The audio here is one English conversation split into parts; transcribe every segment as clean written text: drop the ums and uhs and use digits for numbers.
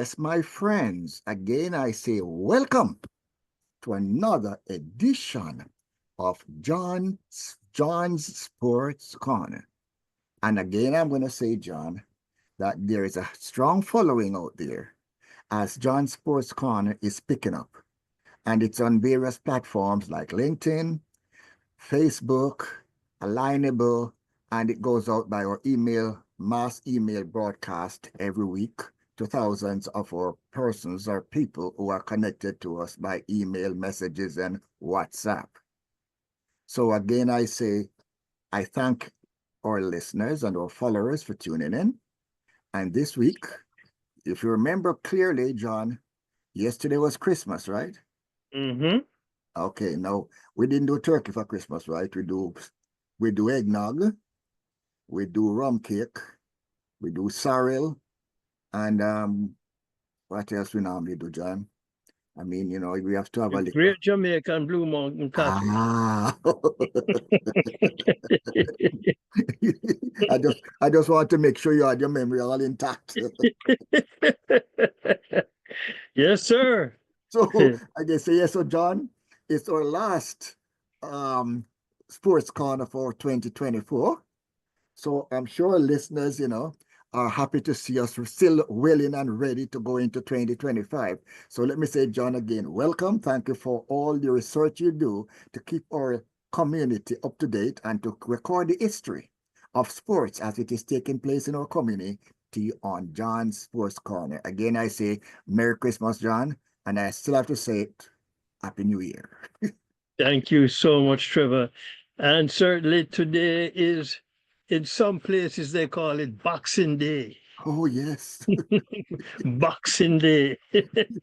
Yes, my friends, again I say welcome to another edition of John's Sports Corner. And again, I'm going to say, John, that there is a strong following out there as John's Sports Corner is picking up. And it's on various platforms like LinkedIn, Facebook, Alignable, and it goes out by our mass email broadcast every week to thousands of our persons or people who are connected to us by email messages and WhatsApp. So again, I say, I thank our listeners and our followers for tuning in. And this week, if you remember clearly, John, yesterday was Christmas, right? Mm-hmm. Okay, now we didn't do turkey for Christmas, right? We do eggnog, we do rum cake, we do sorrel, and what else we normally do, John? I mean, we have to have a little. Great Jamaican Blue Mountain Coffee. Ah, I just want to make sure you had your memory all intact. Yes, sir. So I guess yes, so John, it's our last sports corner for 2024. So I'm sure listeners, are happy to see us still willing and ready to go into 2025. So let me say, John, again, welcome. Thank you for all the research you do to keep our community up to date and to record the history of sports as it is taking place in our community on John's Sports Corner. Again, I say Merry Christmas, John, and I still have to say it, Happy New Year. Thank you so much, Trevor. And certainly today is, in some places, they call it Boxing Day. Oh, yes. Boxing Day.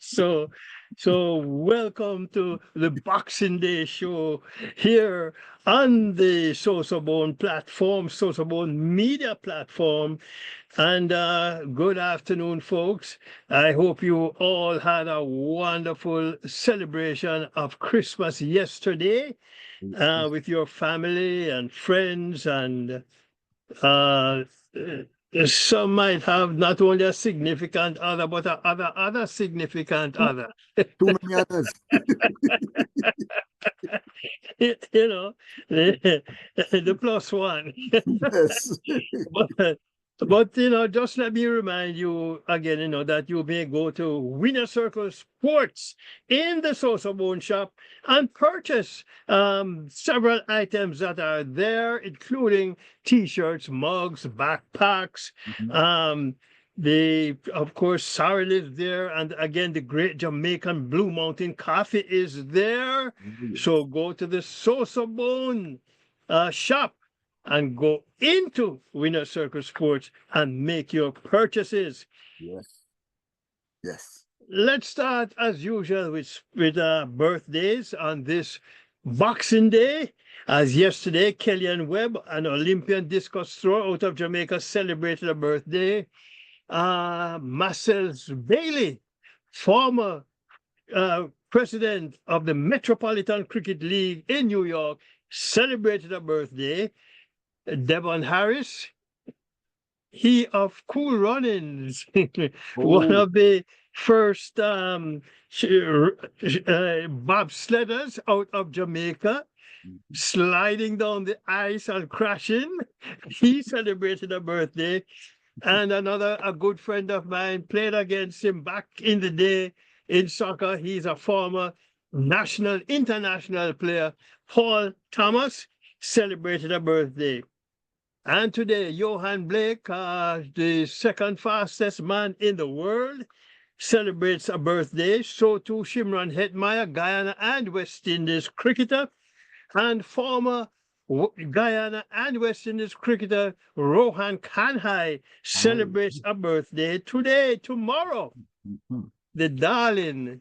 So welcome to the Boxing Day show here on the SosoBone platform, SosoBone media platform. And good afternoon, folks. I hope you all had a wonderful celebration of Christmas yesterday with your family and friends, and some might have not only a significant other, but other significant other. Too many others. The plus one. Yes. But just let me remind you again, that you may go to Winner Circle Sports in the SosoBone shop and purchase several items that are there, including T-shirts, mugs, backpacks. Of course, sorrel is there, and again, the great Jamaican Blue Mountain Coffee is there. So go to the SosoBone shop and go into Winner Circle Sports and make your purchases. Yes. Yes. Let's start as usual with birthdays on this Boxing Day. As yesterday, Kellyanne Webb, an Olympian discus thrower out of Jamaica, celebrated a birthday. Marcel Bailey, former president of the Metropolitan Cricket League in New York, celebrated a birthday. Devon Harris, he of Cool Runnings, one of the first bobsledders out of Jamaica, sliding down the ice and crashing. He celebrated a birthday. And a good friend of mine, played against him back in the day in soccer. He's a former national, international player. Paul Thomas celebrated a birthday. And today, Johan Blake, the second fastest man in the world, celebrates a birthday. So too Shimron Hetmeyer, Guyana and West Indies cricketer, and former Guyana and West Indies cricketer Rohan Kanhai celebrates a birthday tomorrow. The darling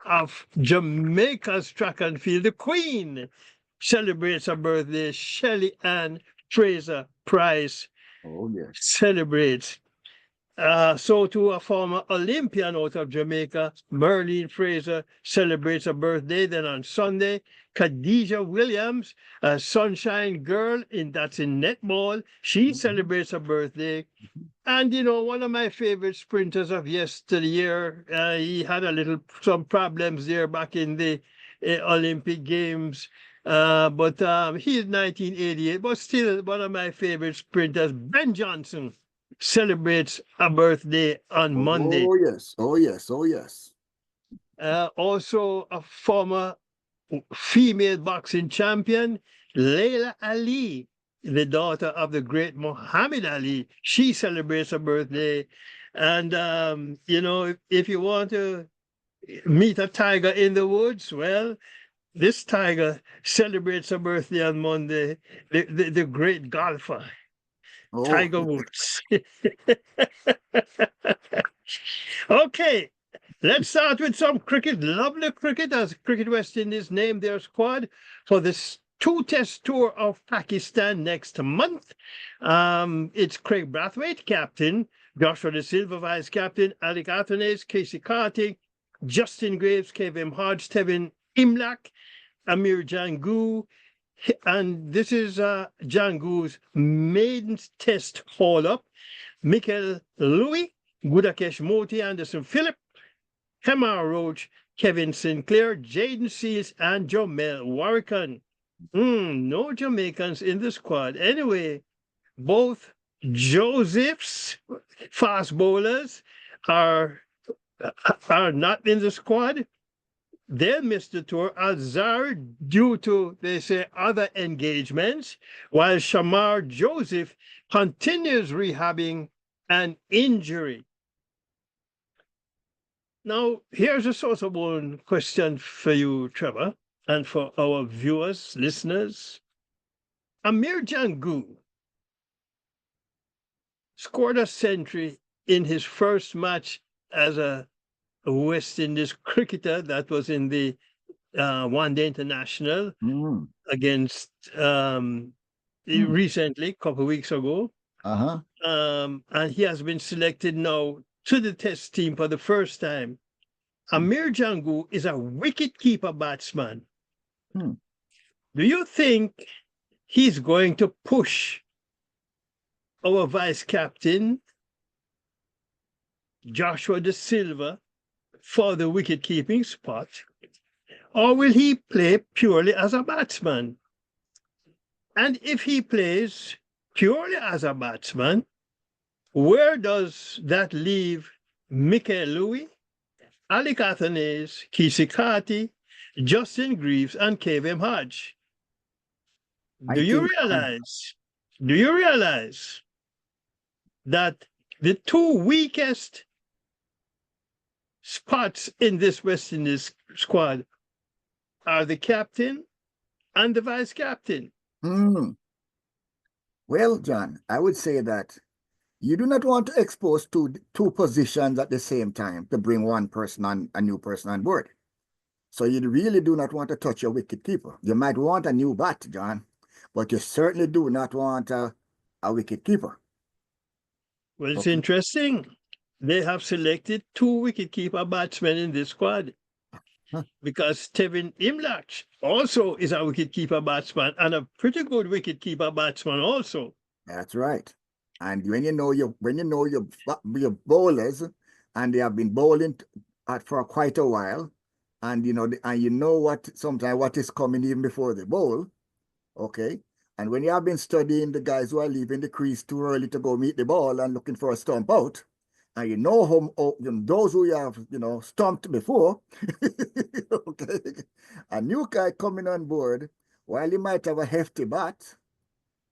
of Jamaica's track and field, the Queen, celebrates a birthday. Shelley Ann Fraser Price celebrates. So to a former Olympian out of Jamaica, Merlene Fraser celebrates a birthday. Then on Sunday, Khadijah Williams, a Sunshine Girl, that's in netball, she celebrates a birthday. And one of my favorite sprinters of yesteryear, he had some problems there back in the Olympic Games. But he's 1988, but still one of my favorite sprinters. Ben Johnson celebrates a birthday on Monday. Oh, yes. Oh, yes. Oh, yes. Also, a former female boxing champion, Layla Ali, the daughter of the great Muhammad Ali. She celebrates her birthday. And, if you want to meet a tiger in the woods, well, this tiger celebrates her birthday on Monday, the great golfer, Oh, Tiger Woods. Okay, let's start with some cricket. Lovely cricket, as Cricket West Indies named their squad for this two-test tour of Pakistan next month. It's Craig Brathwaite, captain, Joshua De Silva, vice captain, Alec Athanas, Casey Carty, Justin Graves, Kevin Hodge, Tevin Imlak, Amir Jangu, and this is Jangu's maiden test haul-up. Michael Louis, Gudakesh Moti, Anderson Phillip, Hemar Roach, Kevin Sinclair, Jaden Seals, and Jomel Warrican. No Jamaicans in the squad. Anyway, both Joseph's fast bowlers are not in the squad. They'll miss the tour. Azar, due to, they say, other engagements, while Shamar Joseph continues rehabbing an injury. Now, here's a SosoBone question for you, Trevor, and for our viewers, listeners. Amir Jangu scored a century in his first match as a West Indies cricketer. That was in the One Day International against recently, a couple of weeks ago. And he has been selected now to the test team for the first time. Amir Jangu is a wicket-keeper batsman. Do you think he's going to push our vice captain, Joshua De Silva, for the wicket-keeping spot? Or will he play purely as a batsman? And if he plays purely as a batsman, where does that leave Michael Louis, Ali Cathanes, Kisi Kati, Justin Greaves, and Kevin Hodge? Do you realize that the two weakest spots in this West Indies squad are the captain and the vice captain? Well, John, I would say that you do not want to expose two positions at the same time to bring one person on, a new person on board. So you really do not want to touch your wicket keeper. You might want a new bat, John, but you certainly do not want a wicket keeper. Well, it's interesting. They have selected two wicket-keeper batsmen in this squad because Tevin Imlach also is a wicket-keeper batsman and a pretty good wicket-keeper batsman also. That's right. And when you know your bowlers, and they have been bowling for quite a while, and you know what sometimes what is coming even before the bowl, okay. And when you have been studying the guys who are leaving the crease too early to go meet the ball and looking for a stump out, and you know those who you have stumped before, okay, a new guy coming on board, while he might have a hefty bat,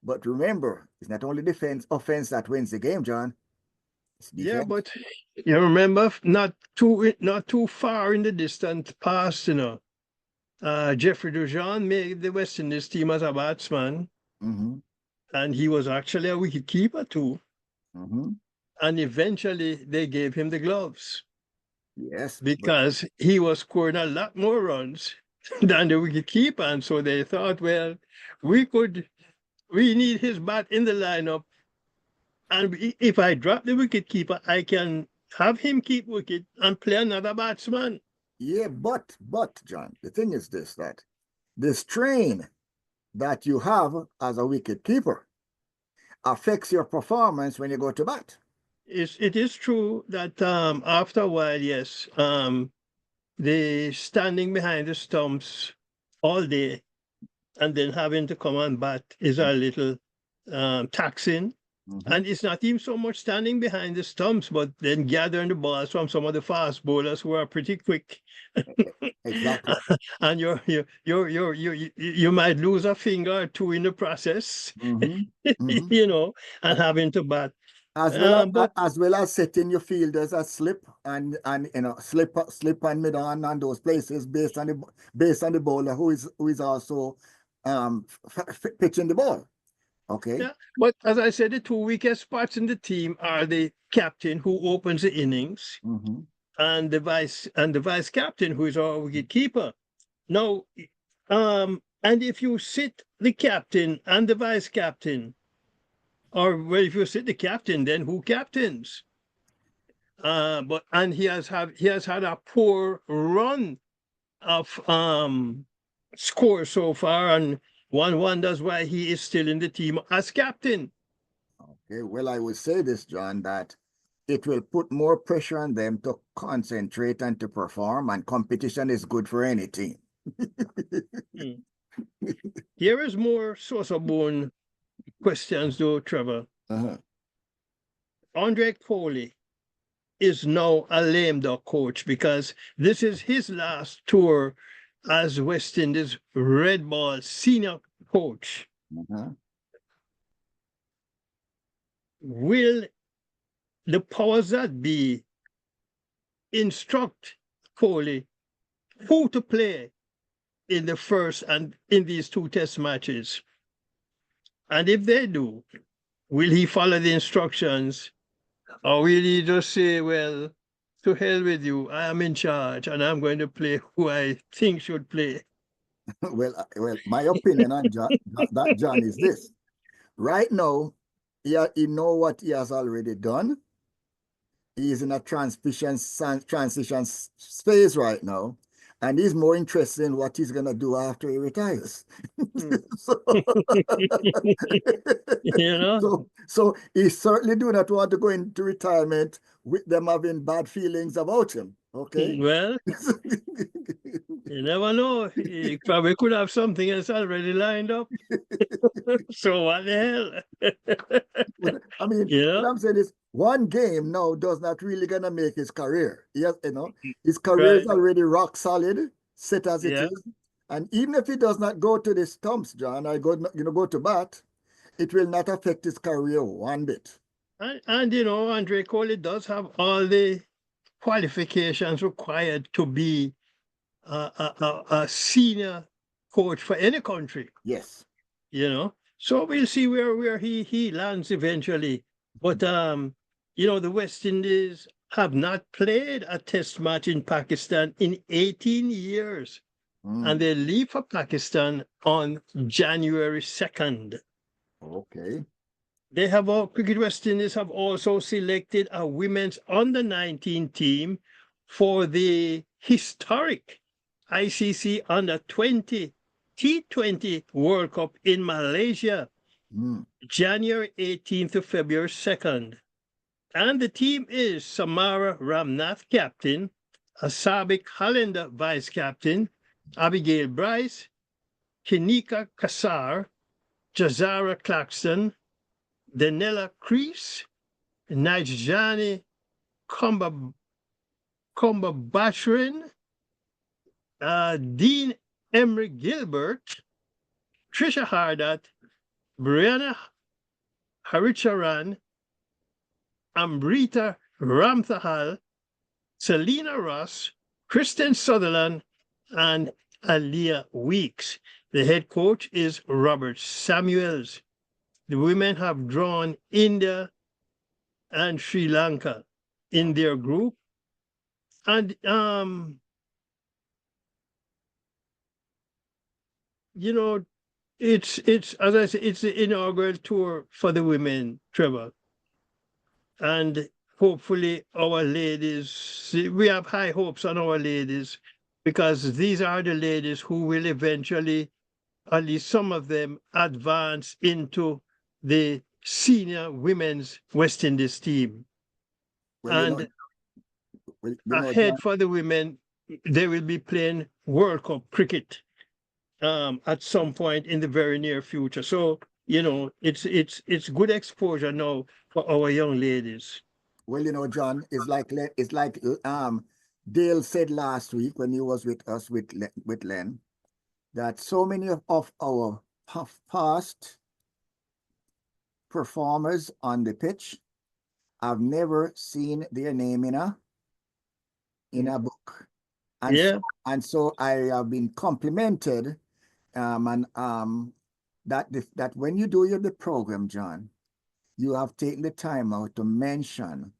but remember, it's not only offense that wins the game, John. Yeah, but you remember, not too far in the distant past, Jeffrey Dujon made the West Indies team as a batsman, and he was actually a wicket keeper too. And eventually they gave him the gloves. Yes, because he was scoring a lot more runs than the wicket keeper, and so they thought, well, we need his bat in the lineup And if I drop the wicket keeper, I can have him keep wicket and play another batsman. Yeah, but John, the thing is this, that the strain that you have as a wicket keeper affects your performance when you go to bat. It is true that after a while, yes, the standing behind the stumps all day and then having to come and bat is a little taxing. Mhm. And it's not even so much standing behind the stumps, but then gathering the balls from some of the fast bowlers who are pretty quick. Exactly. And you might lose a finger or two in the process, Mhm. Mhm. you know, and having to bat. But As well as setting your fielders a slip and slip and mid on and those places based on the bowler who is also pitching the ball. Okay. yeah, but as I said, the two weakest spots in the team are the captain who opens the innings Mm-hmm. and the vice captain who is our wicket keeper. Now, and if you sit the captain and the vice captain, or well, if you sit the captain, then who captains? But and he has had a poor run of score so far, and one wonders why he is still in the team as captain. Okay. Well, I would say this, John, that it will put more pressure on them to concentrate and to perform, and competition is good for any team. Hmm. Here is more SosoBone questions, though, Trevor. Uh-huh. Andre Coley is now a lame duck coach because this is his last tour as West Indies red ball senior coach. Uh-huh. Will the powers that be instruct Coley who to play in the first and in these two test matches? And if they do, will he follow the instructions, or will he just say, well, to hell with you, I am in charge and I'm going to play who I think should play? Well, my opinion on John is this. Right now, he know what he has already done. He is in a transition phase right now, and he's more interested in what he's gonna do after he retires. Hmm. so, You know? so he certainly do not want to go into retirement with them having bad feelings about him. Okay. Well, you never know. He probably could have something else already lined up. So what the hell? I mean, You what know? I'm saying is one game now does not really gonna make his career. Yes, his career is Right. already rock solid, set as it Yeah. is. And even if he does not go to the stumps, John, I go to bat, it will not affect his career one bit. And Andre Coley does have all the qualifications required to be a senior coach for any country, Yes. So we'll see where he lands eventually. But the West Indies have not played a test match in Pakistan in 18 years, and Mm, they leave for Pakistan on January 2nd. okay. Cricket West Indies have also selected a women's under 19 team for the historic ICC under 20 T20 World Cup in Malaysia, Mm, January 18th to February 2nd. And the team is Samara Ramnath, captain, Asabik Hollander, vice captain, Abigail Bryce, Kinika Kassar, Jazara Claxton, Danella Crease, Nigel Kumba Bashrin, Dean Emery Gilbert, Trisha Hardat, Brianna Haricharan, Amrita Ramthahal, Selena Ross, Kristen Sutherland, and Aliyah Weeks. The head coach is Robert Samuels. The women have drawn India and Sri Lanka in their group. And you know, it's as I said, it's the inaugural tour for the women, Trevor. and hopefully our ladies, we have high hopes on our ladies, because these are the ladies who will eventually, at least some of them, advance into the senior women's West Indies team. Well, And John, ahead for the women, they will be playing World Cup cricket at some point in the very near future. So, it's good exposure now for our young ladies. well, John, it's like Dale said last week when he was with us with Len, that so many of our past performers on the pitch, I've never seen their name in a book. And Yeah. so I have been complimented, that when you do the program, John, you have taken the time out to mention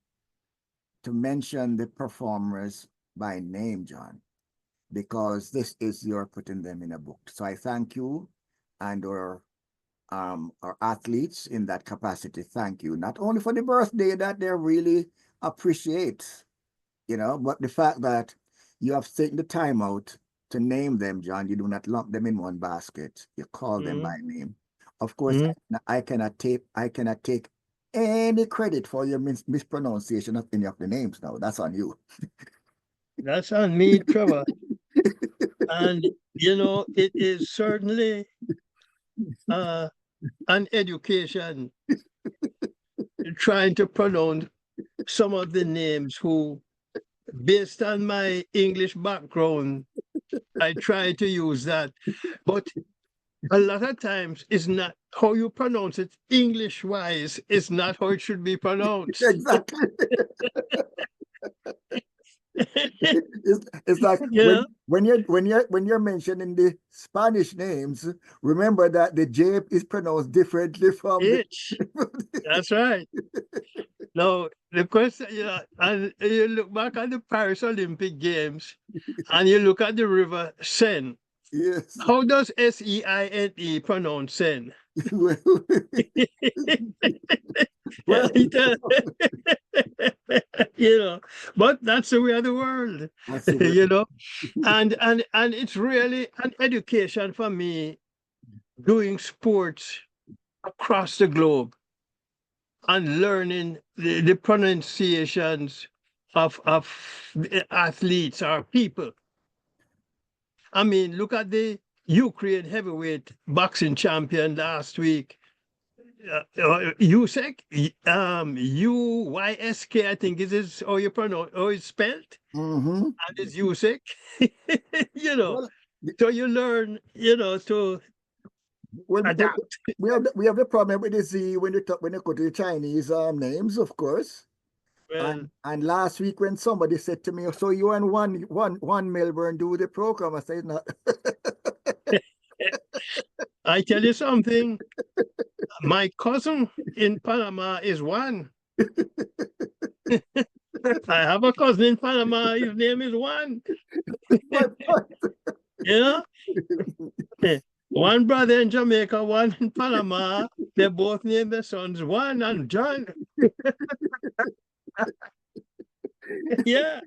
the performers by name, John, because this is you're putting them in a book. So I thank you, and our athletes in that capacity. Thank you, not only for the birthday that they really appreciate, but the fact that you have taken the time out to name them, John. You do not lump them in one basket. You call them by name. Of course, I cannot take any credit for your mispronunciation of any of the names now. That's on you. That's on me, Trevor. And, it is certainly an education trying to pronounce some of the names who, based on my English background, I try to use that. But a lot of times it's not how you pronounce it English-wise, is not how it should be pronounced. Exactly. It's like when you're mentioning the Spanish names, remember that the J is pronounced differently from H. That's right. Now the question, and you look back at the Paris Olympic Games, and you look at the river Seine. Yes. How does Seine pronounce Seine? Well, but that's the way of the world, and it's really an education for me doing sports across the globe and learning the pronunciations of athletes or people. I mean, look at the Ukraine heavyweight boxing champion last week. Usyk, Uysk, I think is how you pronounce, how it's spelled. And it's Usyk. Well, so you learn, to adapt. We have the problem with the Z when you go to the Chinese names, of course. Well, and last week when somebody said to me, "So you and one Melbourne do the program?" I said, "No." I tell you something. My cousin in Panama is one. I have a cousin in Panama. His name is Juan. One brother in Jamaica, one in Panama. They both named their sons Juan and John. Yeah.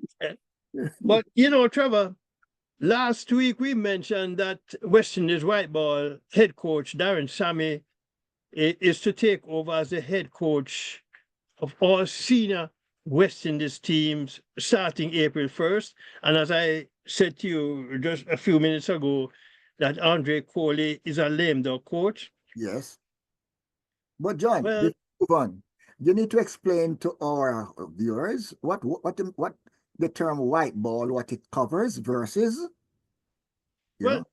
But, Trevor, last week we mentioned that West Indies white ball head coach Darren Sammy is to take over as the head coach of all senior West Indies teams starting April 1st. And as I said to you just a few minutes ago, that Andre Coley is a lame dog coach. Yes. But John, before we move on, you need to explain to our viewers what the term white ball, what it covers versus. Well,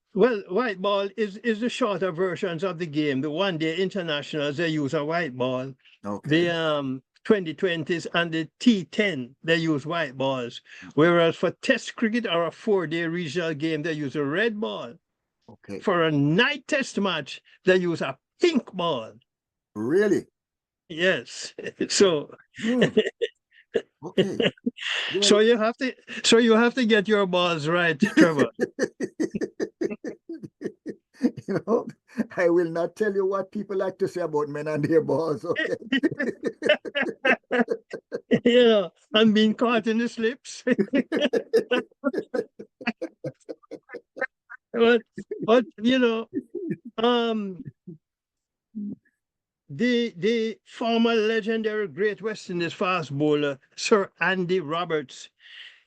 white ball is the shorter versions of the game. The one-day internationals, they use a white ball. Okay. The 2020s and the T10, they use white balls. Whereas for test cricket or a 4-day regional game, they use a red ball. Okay. For a night test match, they use a pink ball. Really? Yes. So okay. So you have to get your balls right, Trevor. I will not tell you what people like to say about men and their balls. Okay. I'm being caught in the slips. but um, the former legendary Great West Indies fast bowler, Sir Andy Roberts,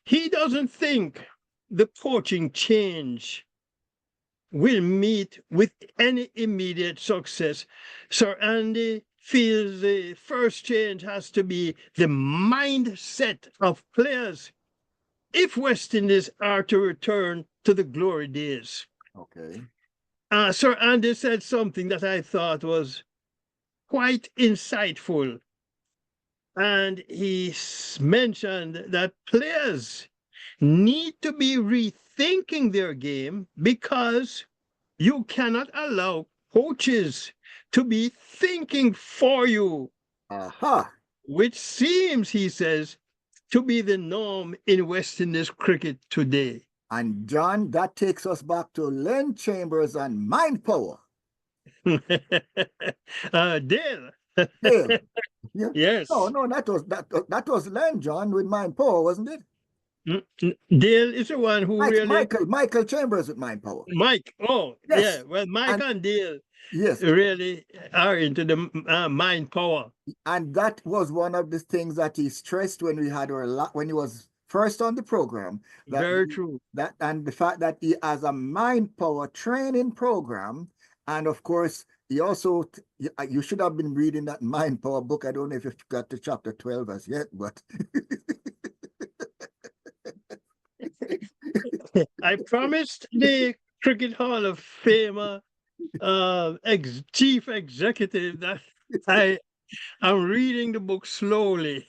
he doesn't think the coaching change will meet with any immediate success. Sir Andy feels the first change has to be the mindset of players if West Indies are to return to the glory days. Okay. Sir Andy said something that I thought was quite insightful. And he mentioned that players need to be rethinking their game because you cannot allow coaches to be thinking for you, Aha. which seems, he says, to be the norm in West Indies cricket today. And John, that takes us back to Len Chambers and mind power. Dale. Dale. Yeah. Yes. No, that was Len, John, with mind power, wasn't it? Dale is the one who really. Michael Chambers with mind power. Mike. Oh, Yes. yeah. Well, Mike and Dale yes, really are into the mind power. And that was one of the things that he stressed when we had when he was first on the program. Very true. And the fact that he has a mind power training program, and of course he also you should have been reading that mind power book. I don't know if you've got to chapter 12 as yet, but I promised the Cricket Hall of Famer chief executive that I'm reading the book slowly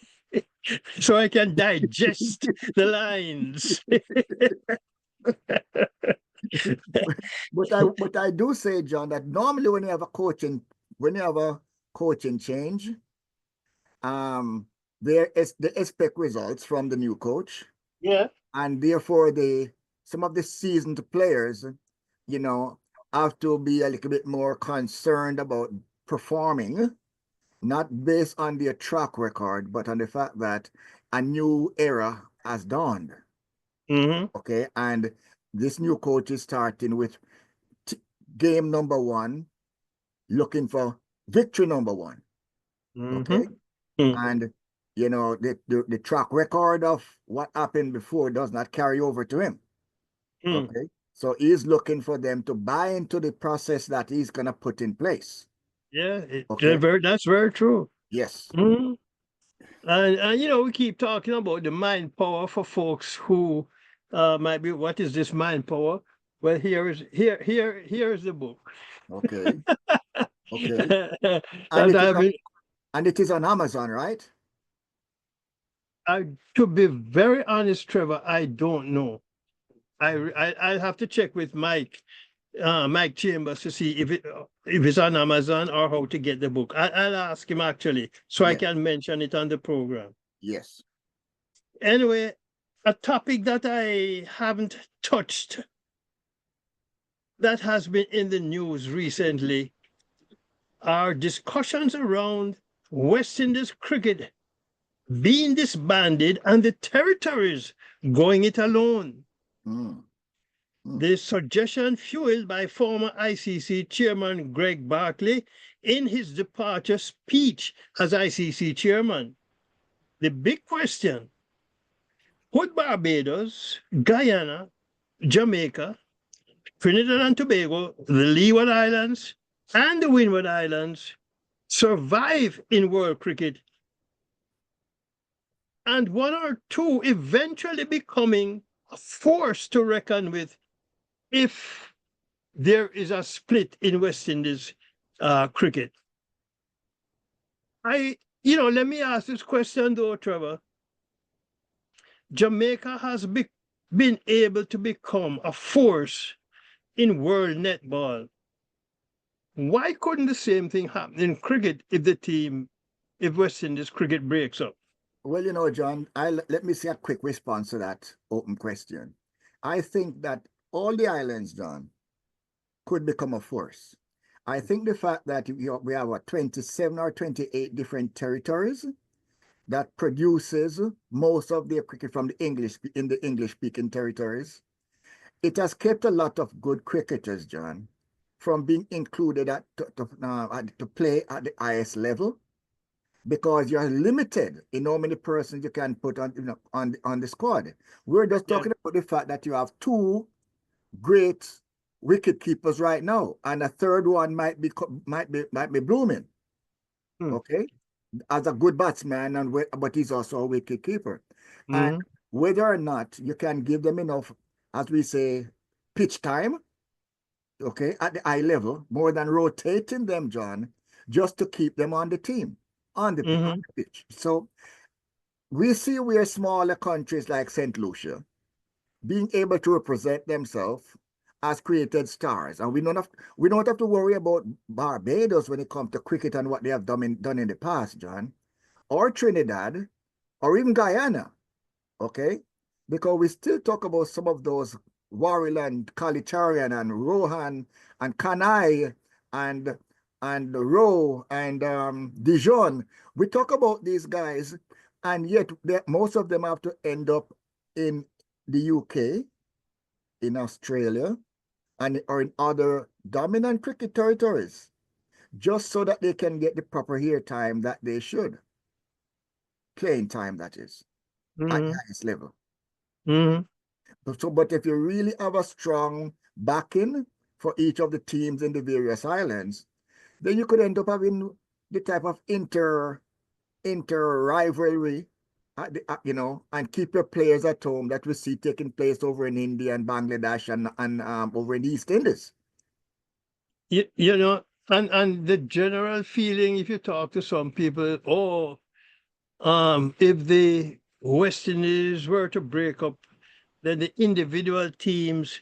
so I can digest the lines. but I do say, John, that normally when you have a coaching change, they expect results from the new coach. Yeah. And therefore some of the seasoned players, have to be a little bit more concerned about performing, not based on their track record, but on the fact that a new era has dawned. Mm-hmm. Okay, and this new coach is starting with game number 1, looking for victory number 1. Okay, and the track record of what happened before does not carry over to him. Okay, so he's looking for them to buy into the process that he's going to put in place. Yeah, that's very true. Yes. And we keep talking about the mind power for folks who might be, what is this mind power? Well, here is the book. Okay. Okay. And it is on Amazon, right? To be very honest, Trevor, I don't know. I'll have to check with Mike Chambers to see if it's on Amazon or how to get the book. I'll ask him actually, so I can mention it on the program. Yes. Anyway, a topic that I haven't touched that has been in the news recently are discussions around West Indies cricket being disbanded and the territories going it alone. The suggestion fueled by former ICC chairman Greg Barkley in his departure speech as ICC chairman. The big question: could Barbados, Guyana, Jamaica, Trinidad and Tobago, the Leeward Islands, and the Windward Islands survive in world cricket, and one or two eventually becoming a force to reckon with if there is a split in West Indies cricket? Let me ask this question though, Trevor. Jamaica has been able to become a force in world netball. Why couldn't the same thing happen in cricket if West Indies cricket breaks up? Well, John, let me say a quick response to that open question. I think that all the islands, John, could become a force. I think the fact that we have 27 or 28 different territories, that produces most of their cricket from the English speaking territories. It has kept a lot of good cricketers, John, from being included to play at the highest level, because you're limited in how many persons you can put on, on the squad. We're just talking about the fact that you have two great wicket keepers right now, and a third one might be blooming. Okay, as a good batsman, but he's also a wicket keeper. And whether or not you can give them enough, as we say, pitch time, okay, at the high level, more than rotating them, John, just to keep them on the team, on the pitch. So we see where smaller countries like St. Lucia being able to represent themselves as created stars. And we don't have to worry about Barbados when it comes to cricket and what they have done in the past, John, or Trinidad, or even Guyana, okay? Because we still talk about some of those Warriland, Kalitarian, and Rohan, and Kanai, and Rowe, and Dijon. We talk about these guys, and yet most of them have to end up in the UK, in Australia, or in other dominant cricket territories, just so that they can get the proper air time that they should. Playing time, that is, at the highest level. But if you really have a strong backing for each of the teams in the various islands, then you could end up having the type of inter rivalry, and keep your players at home that we see taking place over in India and Bangladesh and over in the East Indies. And the general feeling, if you talk to some people, if the West Indies were to break up, then the individual teams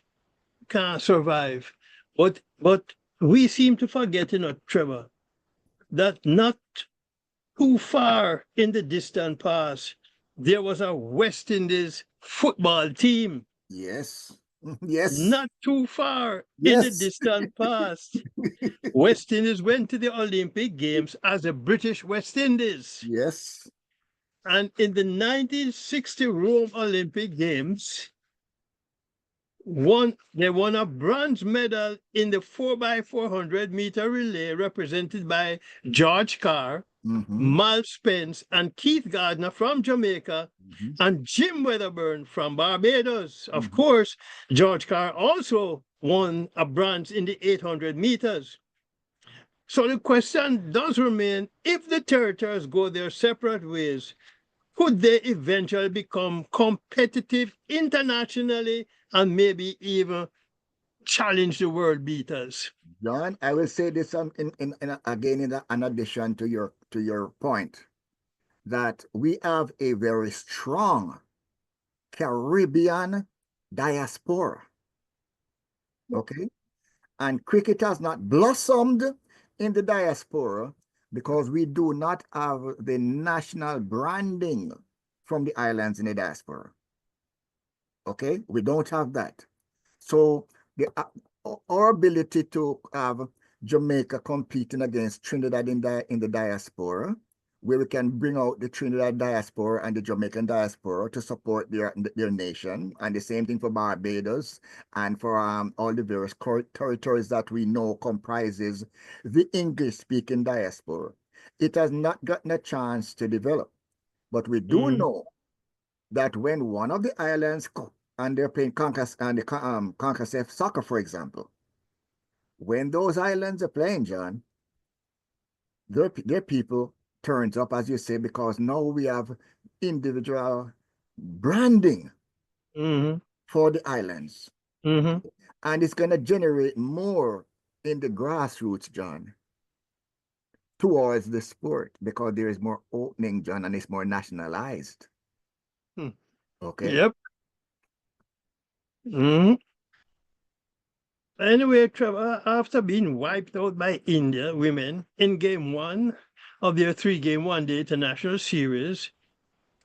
can't survive. But we seem to forget, Trevor, that not too far in the distant past, there was a West Indies football team. Yes. Yes. Not too far in the distant past. West Indies went to the Olympic Games as the British West Indies. Yes. And in the 1960 Rome Olympic Games, they won a bronze medal in the 4x400 meter relay, represented by George Carr, Mal Spence, and Keith Gardner from Jamaica, and Jim Wedderburn from Barbados. Of course, George Carr also won a bronze in the 800 meters. So the question does remain, if the territories go their separate ways, could they eventually become competitive internationally and maybe even challenge the world beaters? John, I will say this in addition to your point, that we have a very strong Caribbean diaspora. Okay? And cricket has not blossomed in the diaspora because we do not have the national branding from the islands in the diaspora. Okay? We don't have that. So our ability to have Jamaica competing against Trinidad in the diaspora, where we can bring out the Trinidad diaspora and the Jamaican diaspora to support their nation, and the same thing for Barbados and for all the various territories that we know comprises the English-speaking diaspora. It has not gotten a chance to develop, but we do know that when one of the islands and they're playing CONCACAF soccer, for example, when those islands are playing, John, their people turns up, as you say, because now we have individual branding for the islands. And it's going to generate more in the grassroots, John, towards the sport, because there is more opening, John, and it's more nationalized. Okay? Yep. Anyway, Trevor, after being wiped out by India women in Game 1 of their 3-game one-day international series,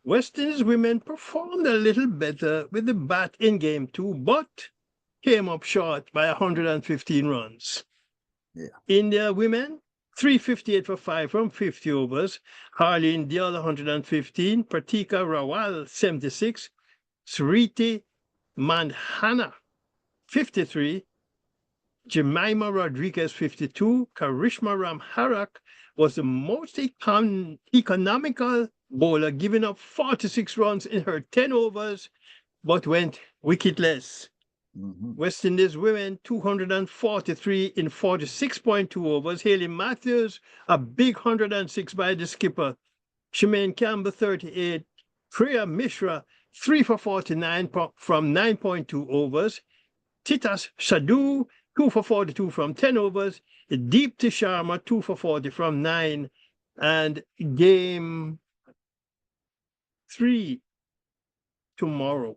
West Indies women performed a little better with the bat in Game 2, but came up short by 115 runs. Yeah. India women 358 for 5 from 50 overs. Harleen Dial 115, Pratika Rawal 76, Sriti Mandhana 53, Jemima Rodriguez 52, Karishma Ramharak was the most economical bowler, giving up 46 runs in her 10 overs, but went wicketless. West Indies women 243 in 46.2 overs. Haley Matthews, a big 106 by the skipper. Shemaine Campbell 38. Priya Mishra 3 for 49 from 9.2 overs. Titas Sadhu 2 for 42 from 10 overs. Deepti Sharma 2 for 40 from 9. And game 3 tomorrow.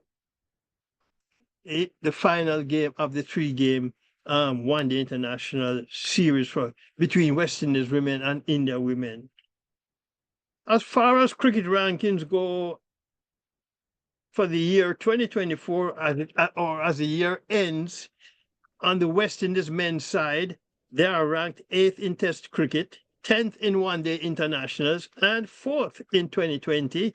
The final game of the 3-game one-day international series between West Indies women and India women. As far as cricket rankings go for the year 2024, as the year ends, on the West Indies men's side, they are ranked 8th in Test cricket, 10th in one-day internationals, and 4th in 2020.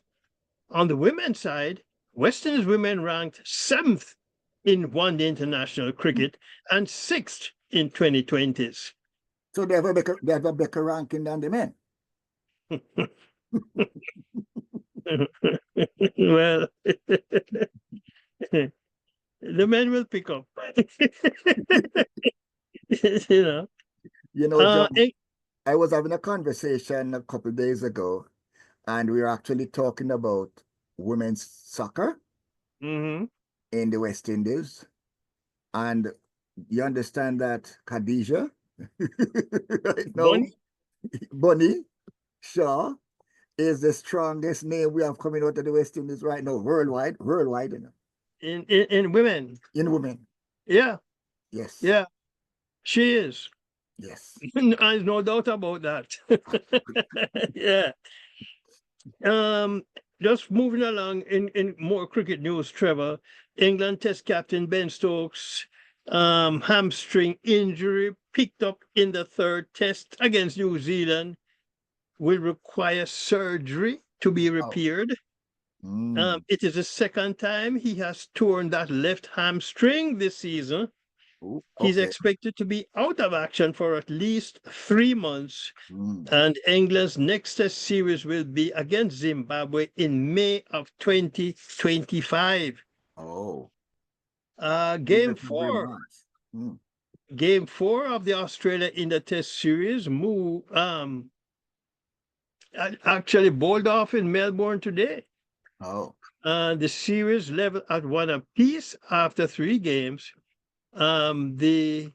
On the women's side, West Indies women ranked 7th in one-day international cricket and 6th in 2020s. So they have a better ranking than the men. Well, the men will pick up. You know. John, I was having a conversation a couple of days ago, and we were actually talking about women's soccer in the West Indies. And you understand that Khadija, right now, Bunny Shaw, is the strongest name we have coming out of the West Indies right now, worldwide, you know. In women. In women. Yeah. Yes. Yeah. She is. Yes. There's no doubt about that. Yeah. Just moving along in more cricket news, Trevor. England Test captain Ben Stokes hamstring injury picked up in the 3rd Test against New Zealand will require surgery to be repaired. It is the 2nd time he has torn that left hamstring this season. He's expected to be out of action for at least 3 months. And England's next Test series will be against Zimbabwe in May of 2025. Game 4. Game 4 of the Australia in the Test series actually bowled off in Melbourne today. The series level at 1 apiece after 3 games. The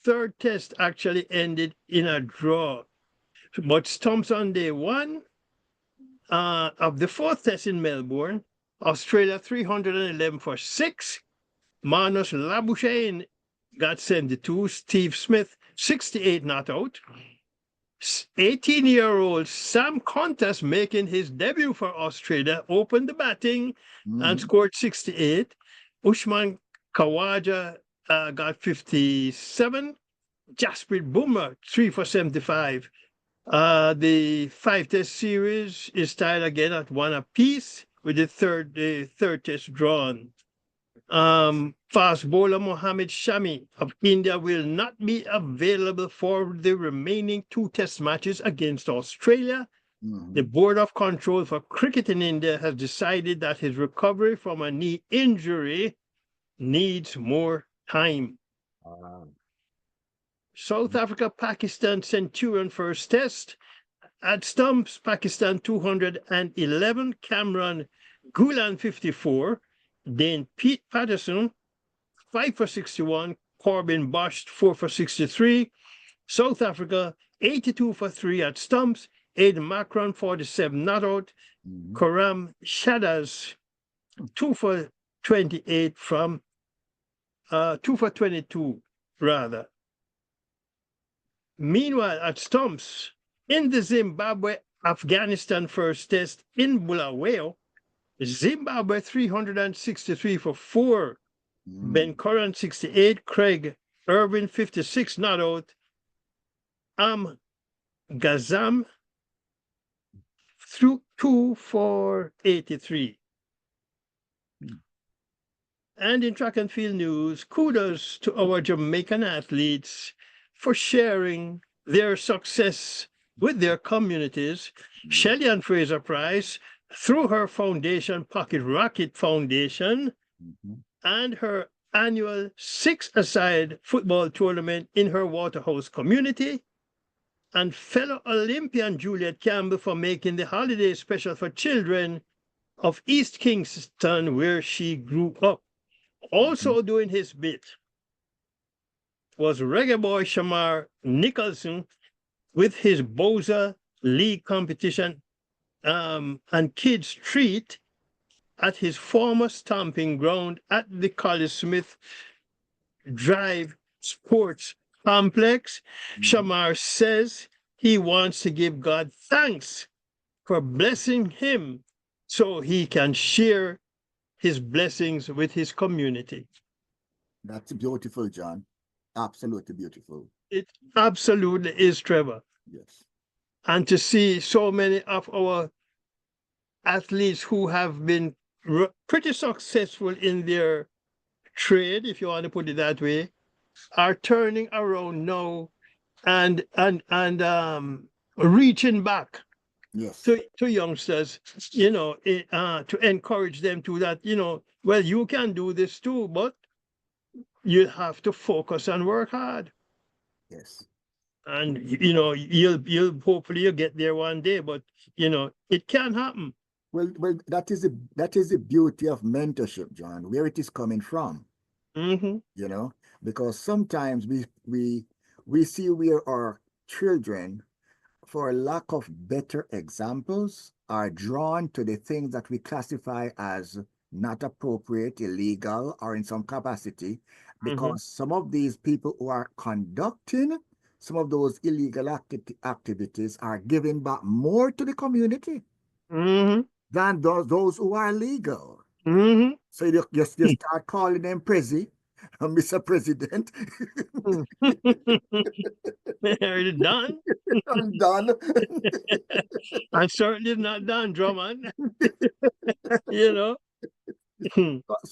3rd Test actually ended in a draw, but stumps on day 1 of the 4th Test in Melbourne. Australia 311 for 6. Marnus Labuschagne got 72. Steve Smith 68 not out. 18-year-old Sam Contest, making his debut for Australia, opened the batting and scored 68. Ushman Khawaja got 57. Jasprit Bumrah 3 for 75. The 5-Test series is tied again at 1 apiece with the third Test drawn. Fast bowler Mohammad Shami of India will not be available for the remaining 2 Test matches against Australia. The Board of Control for Cricket in India has decided that his recovery from a knee injury needs more time. South Africa, Pakistan Centurion 1st Test. At stumps, Pakistan 211, Cameron Gulan 54, then Pete Patterson 5 for 61, Corbin Bosch 4 for 63. South Africa 82 for 3 at stumps, Aiden Macron 47 not out, Karam Shadas 2 for 28 from 2 for 22 rather. Meanwhile, at stumps, in the Zimbabwe-Afghanistan 1st Test in Bulawayo, Zimbabwe 363 for 4. Ben Curran 68, Craig Irvin 56 not out. Gazam through 2483. And in track and field news, kudos to our Jamaican athletes for sharing their success with their communities. Shelley Ann Fraser Price, through her foundation, Pocket Rocket Foundation, and her annual six-a-side football tournament in her Waterhouse community, and fellow Olympian Juliet Campbell for making the holiday special for children of East Kingston, where she grew up. Also doing his bit was reggae boy Shamar Nicholson with his Boza League competition and kids treat at his former stomping ground at the Collie Smith Drive Sports Complex. Shamar says he wants to give God thanks for blessing him so he can share his blessings with his community. That's beautiful, John. Absolutely beautiful. It absolutely is, Trevor. Yes. And to see so many of our athletes who have been pretty successful in their trade, if you want to put it that way, are turning around now and reaching back to youngsters, to encourage them to that, well, you can do this too, but you have to focus and work hard. Yes. And you'll hopefully get there one day, but it can happen. Well, that is the beauty of mentorship, John, where it is coming from. Because sometimes we see where our children, for lack of better examples, are drawn to the things that we classify as not appropriate, illegal, or in some capacity, because some of these people who are conducting some of those illegal activities are giving back more to the community than those who are legal. So you start calling them Prezi, Mr. President. Are you done? I'm done. I'm certainly not done, Drummond. So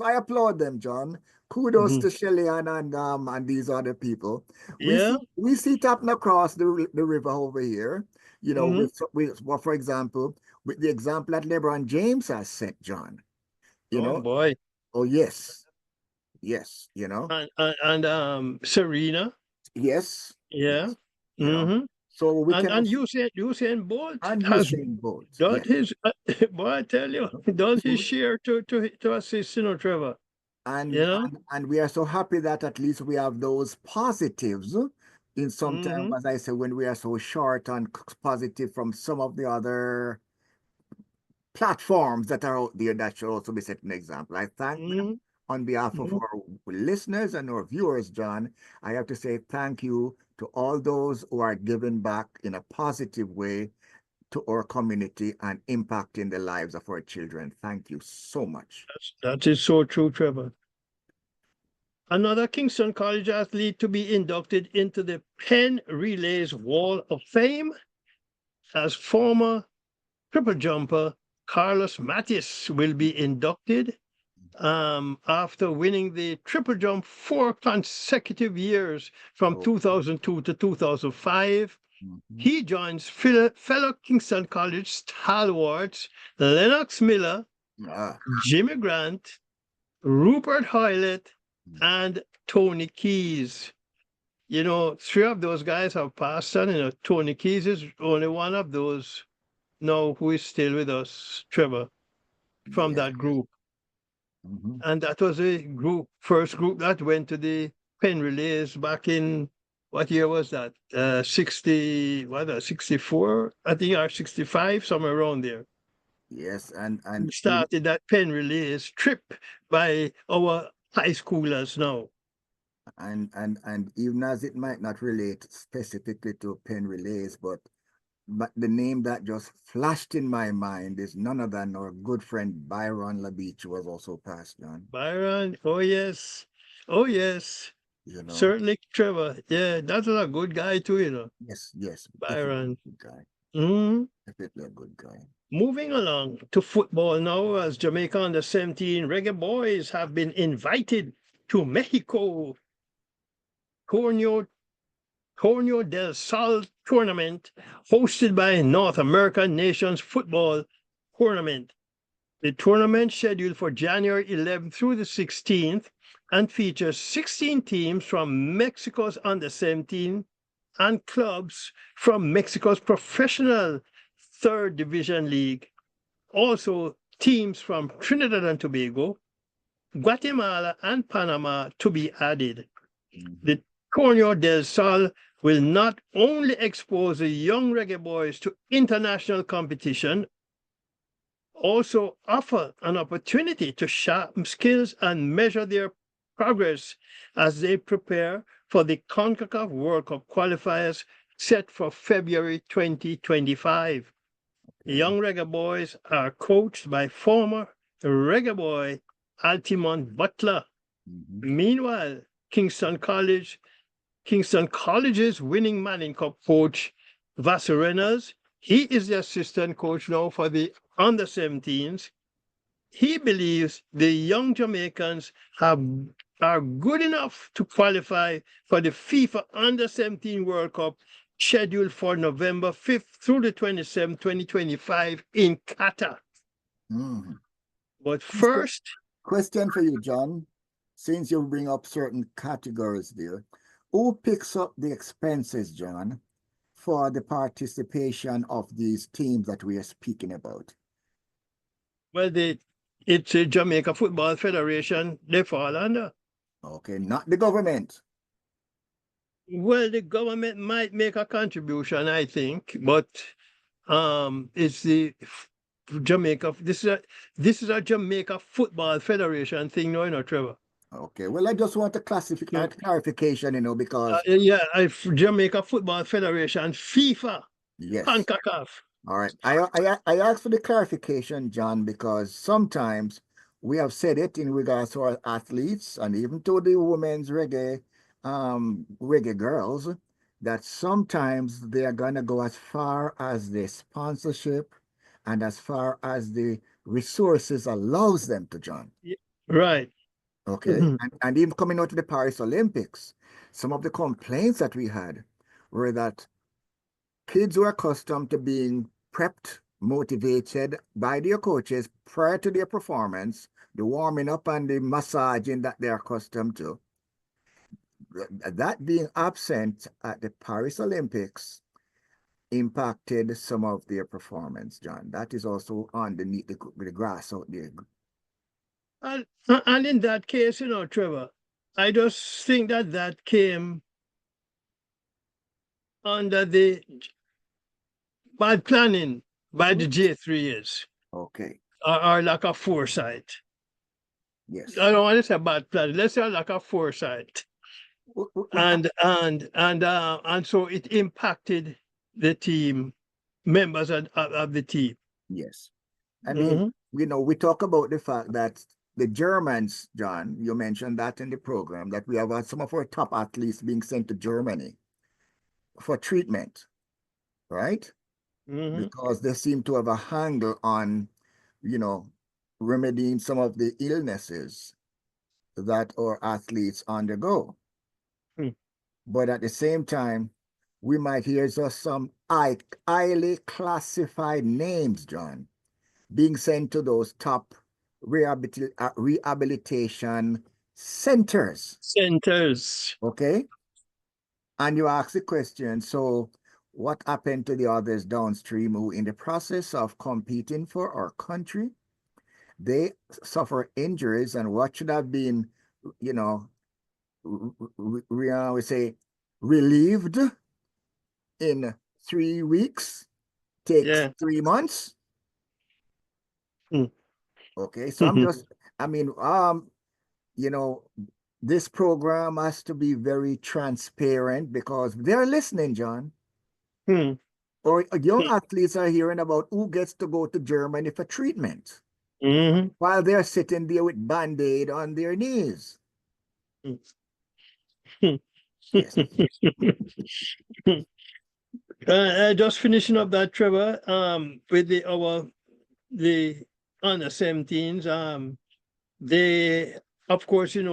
I applaud them, John. Kudos to Shelly and these other people. We see it happen across the river over here. Well, for example, with the example that LeBron James has set, John. Oh boy. Oh yes. And Serena. Yes. Yeah. So we can Usain Bolt has done his boy, I tell you, does his share to assist, Trevor. And we are so happy that at least we have those positives in some time, as I said, when we are so short on positive from some of the other platforms that are out there that should also be set an example. I thank them on behalf of our listeners and our viewers, John. I have to say thank you to all those who are giving back in a positive way to our community and impacting the lives of our children. Thank you so much. That is so true, Trevor. Another Kingston College athlete to be inducted into the Penn Relays Wall of Fame as former triple jumper Carlos Matis will be inducted after winning the triple jump 4 consecutive years from 2002 to 2005. He joins fellow Kingston College stalwarts Lennox Miller, Jimmy Grant, Rupert Hoylett, and Tony Keys. 3 of those guys have passed on. Tony Keys is only one of those now who is still with us, Trevor, from that group. And that was a first group that went to the Penn Relays back in, what year was that? 64, I think, or 65, somewhere around there. Yes, and we started that Penn Relays trip by our high schoolers now. And even as it might not relate specifically to Penn Relays, but the name that just flashed in my mind is none other than our good friend Byron LaBeach, who was also passed on. Byron, oh yes. you know. Certainly, Trevor. Yeah, that's a good guy too, Yes, yes, definitely Byron. a good guy. Mhm. Definitely a good guy. Moving along to football now, as Jamaica under-17 Reggae Boys have been invited to Mexico Torneo, Torneo del Sol tournament hosted by North American Nations Football Tournament. The tournament scheduled for January 11th through the 16th and features 16 teams from Mexico's under-17 and clubs from Mexico's professional third division league. Also, teams from Trinidad and Tobago, Guatemala, and Panama to be added. The Torneo del Sol will not only expose the young reggae boys to international competition, also offer an opportunity to sharpen skills and measure their progress as they prepare for the CONCACAF World Cup qualifiers set for February 2025. The young reggae boys are coached by former reggae boy Altimont Butler. Meanwhile, Kingston College's winning Manning Cup coach, Vasarenas, he is the assistant coach now for the under-17s. He believes the young Jamaicans are good enough to qualify for the FIFA Under-17 World Cup scheduled for November 5th through the 27th, 2025 in Qatar. Mhm. But first, Question for you, John. Since you bring up certain categories there, who picks up the expenses, John, for the participation of these teams that we are speaking about? well, it's a Jamaica Football Federation, they fall under. Okay, not the government. Well, the government might make a contribution, I think, but it's the Jamaica. This is a Jamaica Football Federation thing, no, Trevor. Okay, well, I just want a Yeah, clarification, because Jamaica Football Federation, FIFA, yes. CONCACAF. All right. I asked for the clarification, John, because sometimes we have said it in regards to our athletes and even to the women's reggae girls, that sometimes they are gonna go as far as the sponsorship and as far as the resources allows them to, John. Right. Okay. And even coming out to the Paris Olympics, some of the complaints that we had were that kids were accustomed to being prepped, motivated by their coaches prior to their performance, the warming up and the massaging that they're accustomed to. That being absent at the Paris Olympics impacted some of their performance, John. That is also underneath the grass out there. And in that case, Trevor, I just think that came under the bad planning by the J3s Okay. or lack of foresight. Yes. I don't want to say bad planning. Let's say lack of foresight. And so it impacted the team members of the team. Yes. I mean, we talk about the fact that the Germans, John, you mentioned that in the program, that we have had some of our top athletes being sent to Germany for treatment, right? Because they seem to have a handle on, remedying some of the illnesses that our athletes undergo. But at the same time, we might hear just some highly classified names, John, being sent to those top rehabilitation centers. Okay? And you ask the question, so what happened to the others downstream who, in the process of competing for our country, they suffer injuries, and what should have been, we say relieved in 3 weeks takes 3 months. Okay, so this program has to be very transparent because they're listening, John. Or young athletes are hearing about who gets to go to Germany for treatment while they're sitting there with Band-Aid on their knees. Yes. Just finishing up that, Trevor, with the under 17s, they, of course, in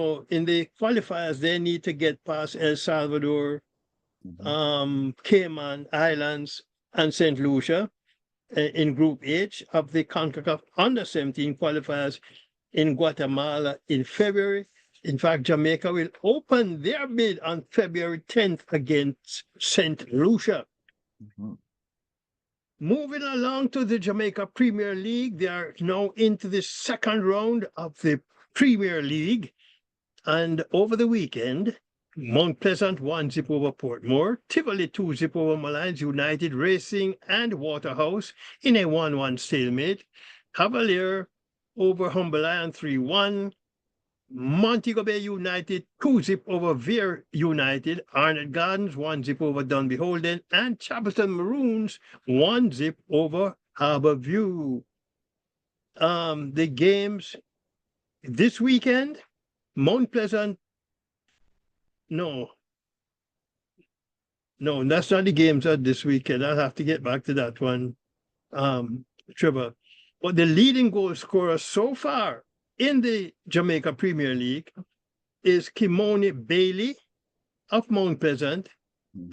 the qualifiers, they need to get past El Salvador, Cayman Islands, and St. Lucia in Group H of the CONCACAF under 17 qualifiers in Guatemala in February. In fact, Jamaica will open their bid on February 10th against St. Lucia. Moving along to the Jamaica Premier League, they are now into the second round of the Premier League. And over the weekend, Mount Pleasant 1-0 over Portmore, Tivoli 2-0 over Malines United, Racing and Waterhouse in a 1-1 stalemate, Cavalier over Humble Iron 3-1, Montego Bay United 2-0 over Vere United, Arnott Gardens 1-0 over Dunby Holden, and Chapelton Maroons 1-0 over Harbourview. The games this weekend, Mount Pleasant, no, that's not the games at this weekend. I'll have to get back to that one, Trevor. But the leading goal scorer so far in the Jamaica Premier League is Kimoni Bailey of Mount Pleasant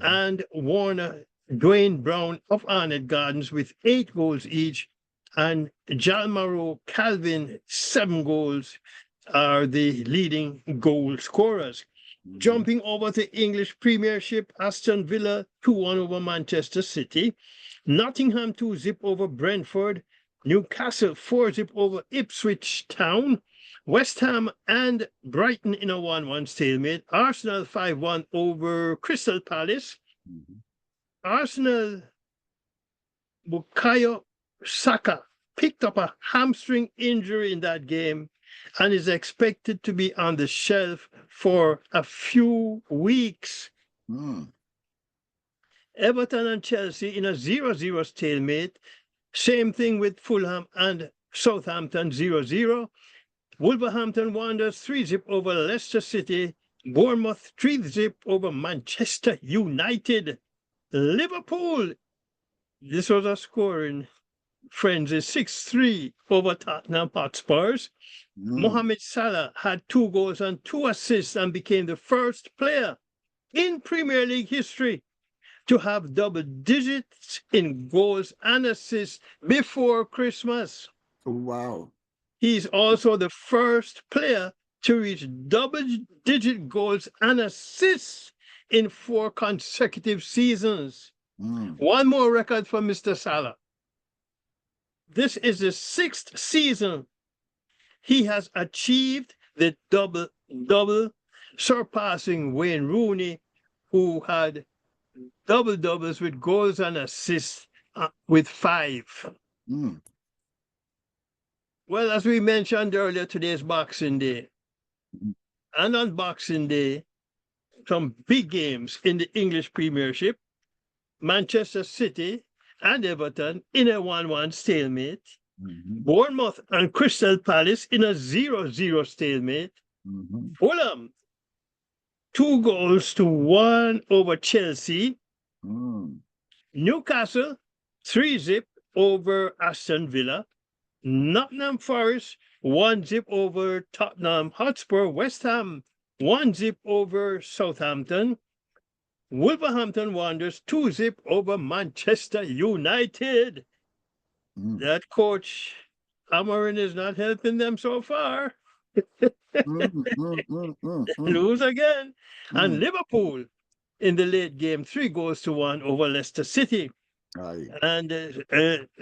and Warner Dwayne Brown of Arnott Gardens with 8 goals each, and Jalmaro Calvin 7 goals are the leading goal scorers. Jumping over to English Premiership, Aston Villa 2-1 over Manchester City, Nottingham 2-0 over Brentford, Newcastle 4-0 over Ipswich Town, West Ham and Brighton in a 1-1 stalemate, Arsenal 5-1 over Crystal Palace, Arsenal Bukayo Saka picked up a hamstring injury in that game and is expected to be on the shelf for a few weeks. Everton and Chelsea in a 0-0 stalemate. Same thing with Fulham and Southampton 0-0. Wolverhampton Wanderers 3-0 over Leicester City. Bournemouth 3-0 over Manchester United. Liverpool, this was a scoring frenzy, 6-3 over Tottenham Hotspurs. Mohamed Salah had 2 goals and 2 assists and became the first player in Premier League history to have double digits in goals and assists before Christmas. Wow. He's also the first player to reach double-digit goals and assists in 4 consecutive seasons. One more record for Mr. Salah. This is the 6th season he has achieved the double-double, surpassing Wayne Rooney, who had double-doubles with goals and assists with 5. Well, as we mentioned earlier, today is Boxing Day. And on Boxing Day, some big games in the English Premiership. Manchester City and Everton in a 1-1 stalemate. Bournemouth and Crystal Palace in a 0-0 stalemate. Fulham 2-1 over Chelsea. Newcastle 3-0 over Aston Villa. Nottingham Forest 1-0 over Tottenham Hotspur. West Ham 1-0 over Southampton. Wolverhampton Wanderers 2-0 over Manchester United. That coach Amarin is not helping them so far. Lose again. And Liverpool in the late game, 3-1 over Leicester City. And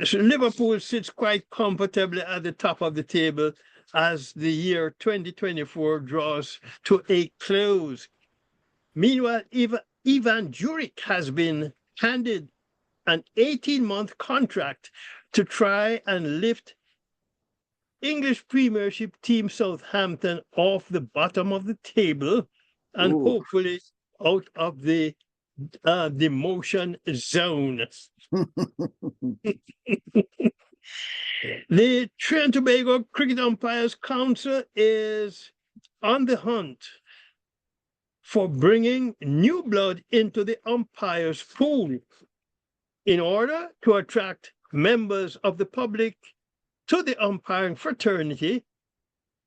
so Liverpool sits quite comfortably at the top of the table as the year 2024 draws to a close. Meanwhile, Ivan Juric has been handed an 18-month contract to try and lift English Premiership team Southampton off the bottom of the table and hopefully out of the demotion zone. The Trinidad and Tobago Cricket Umpires Council is on the hunt for bringing new blood into the umpires pool in order to attract members of the public to the umpiring fraternity.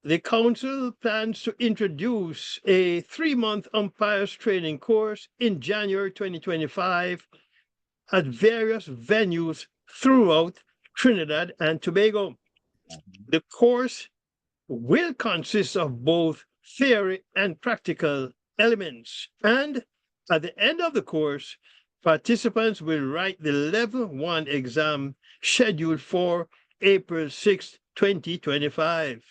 The council plans to introduce a 3-month umpires training course in January 2025 at various venues throughout Trinidad and Tobago. The course will consist of both theory and practical elements, and at the end of the course, participants will write the Level 1 exam scheduled for April 6, 2025.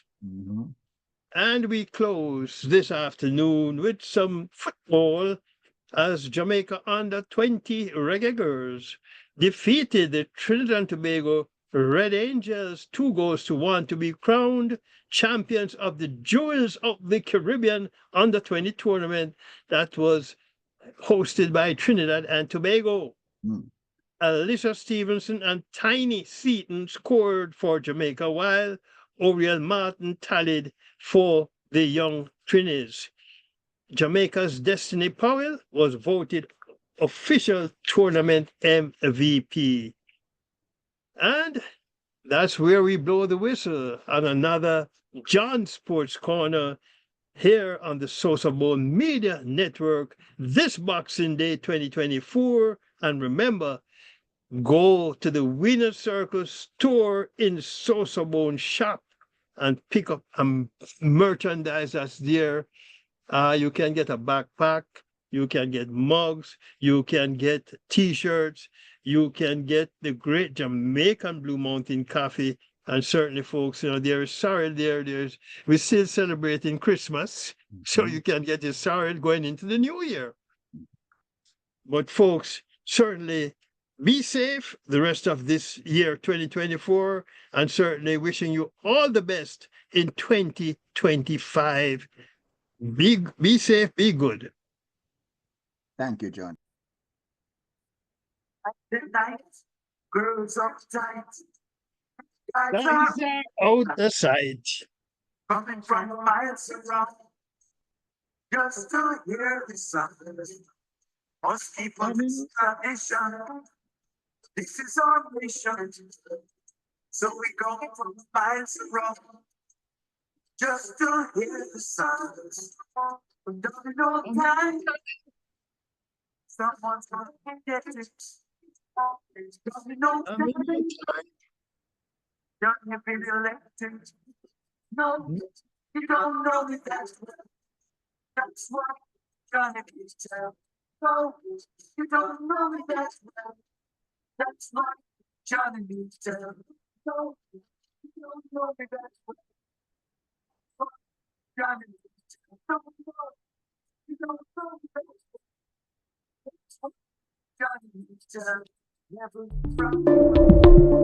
And we close this afternoon with some football as Jamaica under-20 Reggae Girls defeated the Trinidad and Tobago Red Angels 2-1 to be crowned champions of the Jewels of the Caribbean under-20 tournament that was hosted by Trinidad and Tobago. Alyssa Stevenson and Tiny Seaton scored for Jamaica, while Oriel Martin tallied for the young Trinis. Jamaica's Destiny Powell was voted official tournament MVP. And that's where we blow the whistle on another John Sports Corner here on the SosoBone Media Network this Boxing Day 2024. And remember, go to the Winner Circle store in SosoBone shop and pick up merchandise that's there. You can get a backpack, you can get mugs, you can get t-shirts, you can get the great Jamaican Blue Mountain coffee. And certainly, folks, there is sorrel there. We're still celebrating Christmas, so you can get your sorrel going into the new year. But folks, certainly be safe the rest of this year, 2024, and certainly wishing you all the best in 2025. Be safe, be good. Thank you, John. The night grows up tight. Lights are out the sight. Coming from miles around. Just to hear the sound. Must keep on this tradition. This is our mission. So we go from miles around. Just to hear the sound. Don't know time. Someone's gonna get it. Don't know time. Don't you feel elected? No, you don't know me that well. That's what I'm trying to tell. No, you don't know me that well. That's what I'm trying to tell. No, you don't know me that well. Trying to tell. No, you don't know me that well. That's what I'm trying to tell. Never from